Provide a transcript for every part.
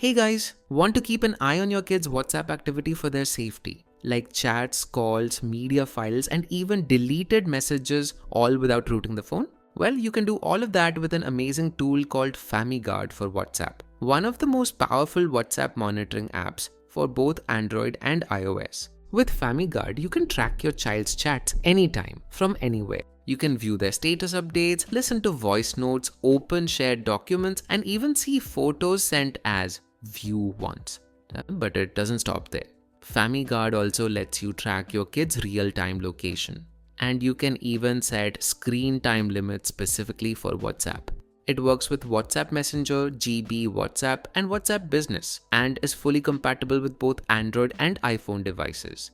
Hey guys, want to keep an eye on your kids' WhatsApp activity for their safety? Like chats, calls, media files, and even deleted messages all without rooting the phone? Well, you can do all of that with an amazing tool called FamiGuard for WhatsApp, one of the most powerful WhatsApp monitoring apps for both Android and iOS. With FamiGuard, you can track your child's chats anytime, from anywhere. You can view their status updates, listen to voice notes, open shared documents, and even see photos sent as view once. But it doesn't stop there. FamiGuard also lets you track your kids' real-time location. And you can even set screen time limits specifically for WhatsApp. It works with WhatsApp Messenger, GB WhatsApp, and WhatsApp Business, and is fully compatible with both Android and iPhone devices.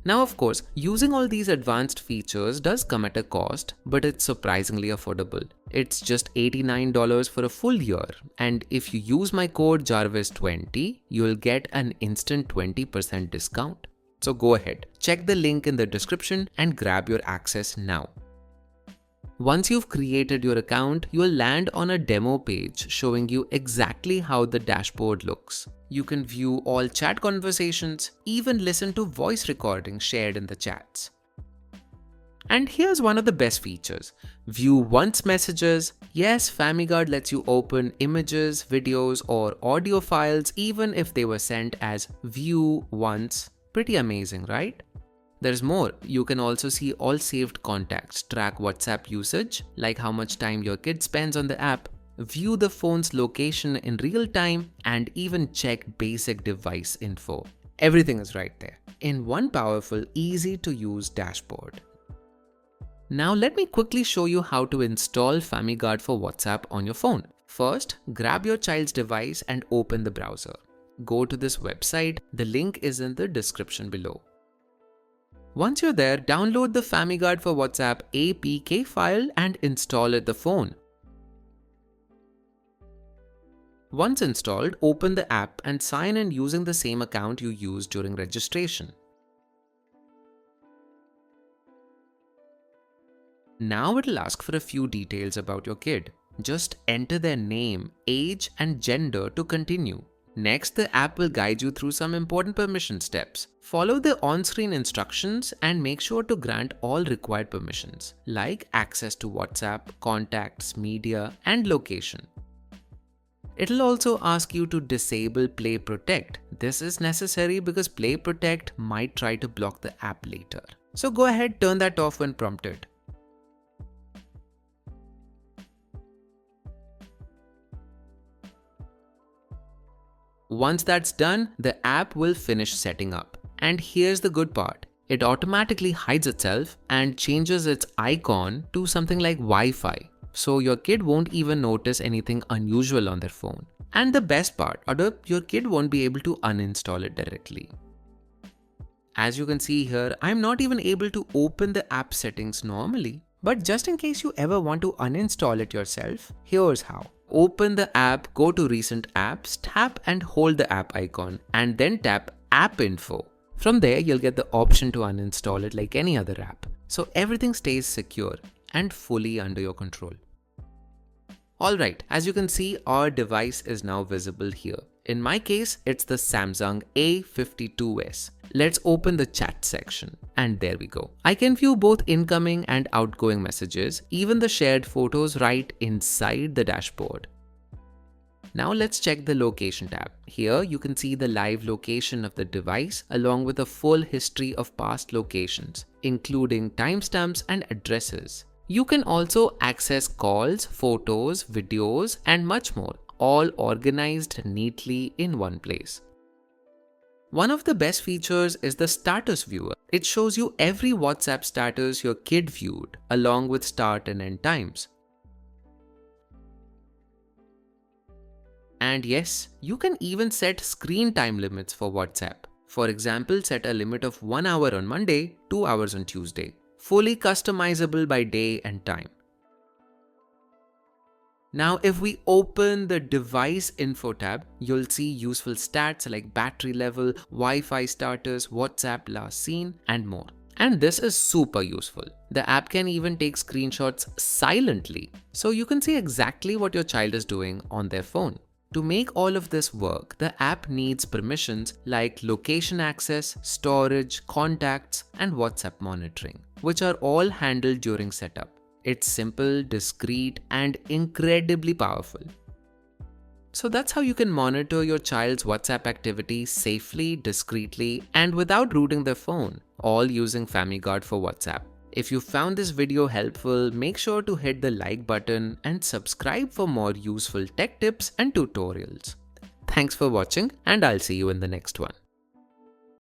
Now, of course, using all these advanced features does come at a cost, but it's surprisingly affordable. It's just $89 for a full year, and if you use my code Jarvis20, you'll get an instant 20% discount. So go ahead, check the link in the description and grab your access now. Once you've created your account, you'll land on a demo page showing you exactly how the dashboard looks. You can view all chat conversations, even listen to voice recordings shared in the chats. And here's one of the best features. View once messages. Yes, FamiGuard lets you open images, videos, or audio files even if they were sent as view once. Pretty amazing, right? There's more. You can also see all saved contacts, track WhatsApp usage, like how much time your kid spends on the app, view the phone's location in real time, and even check basic device info. Everything is right there in one powerful, easy to use dashboard. Now let me quickly show you how to install FamiGuard for WhatsApp on your phone. First, grab your child's device and open the browser. Go to this website. The link is in the description below. Once you're there, download the FamiGuard for WhatsApp APK file and install it the phone. Once installed, open the app and sign in using the same account you used during registration. Now it'll ask for a few details about your kid. Just enter their name, age, and gender to continue. Next, the app will guide you through some important permission steps. Follow the on-screen instructions and make sure to grant all required permissions, like access to WhatsApp, contacts, media, and location. It'll also ask you to disable Play Protect. This is necessary because Play Protect might try to block the app later. So go ahead, turn that off when prompted. Once that's done, the app will finish setting up. And here's the good part. It automatically hides itself and changes its icon to something like Wi-Fi. So your kid won't even notice anything unusual on their phone. And the best part, your kid won't be able to uninstall it directly. As you can see here, I'm not even able to open the app settings normally. But just in case you ever want to uninstall it yourself, here's how. Open the app, go to recent apps, tap and hold the app icon, and then tap app info. From there, you'll get the option to uninstall it like any other app. So everything stays secure and fully under your control. Alright, as you can see, our device is now visible here. In my case, it's the Samsung A52s. Let's open the chat section. And there we go. I can view both incoming and outgoing messages, even the shared photos right inside the dashboard. Now let's check the location tab. Here you can see the live location of the device along with a full history of past locations, including timestamps and addresses. You can also access calls, photos, videos, and much more, all organized neatly in one place. One of the best features is the status viewer. It shows you every WhatsApp status your kid viewed, along with start and end times. And yes, you can even set screen time limits for WhatsApp. For example, set a limit of 1 hour on Monday, 2 hours on Tuesday. Fully customizable by day and time. Now, if we open the device info tab, you'll see useful stats like battery level, Wi-Fi status, WhatsApp last seen, and more. And this is super useful. The app can even take screenshots silently, so you can see exactly what your child is doing on their phone. To make all of this work, the app needs permissions like location access, storage, contacts, and WhatsApp monitoring, which are all handled during setup. It's simple, discreet, and incredibly powerful. So that's how you can monitor your child's WhatsApp activity safely, discreetly, and without rooting their phone, all using FamiGuard for WhatsApp. If you found this video helpful, make sure to hit the like button and subscribe for more useful tech tips and tutorials. Thanks for watching, and I'll see you in the next one.